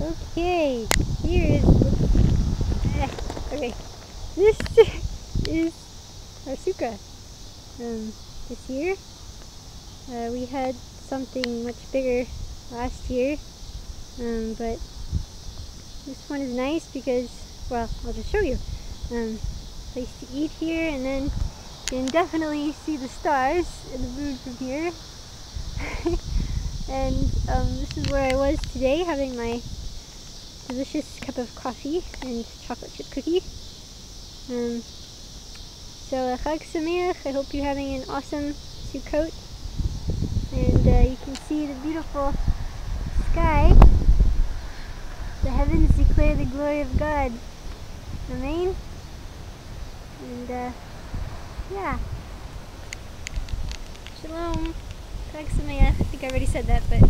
Okay, here is okay. This is our suka. This year we had something much bigger last year, but this one is nice because, well, I'll just show you. Place to eat here, and then you can definitely see the stars in the moon from here. And this is where I was today, having my delicious cup of coffee and chocolate chip cookie. So Chag Sameach, I hope you're having an awesome Sukkot, and you can see the beautiful sky. The heavens declare the glory of God. Amen? And yeah. Shalom. Chag Sameach. I think I already said that, but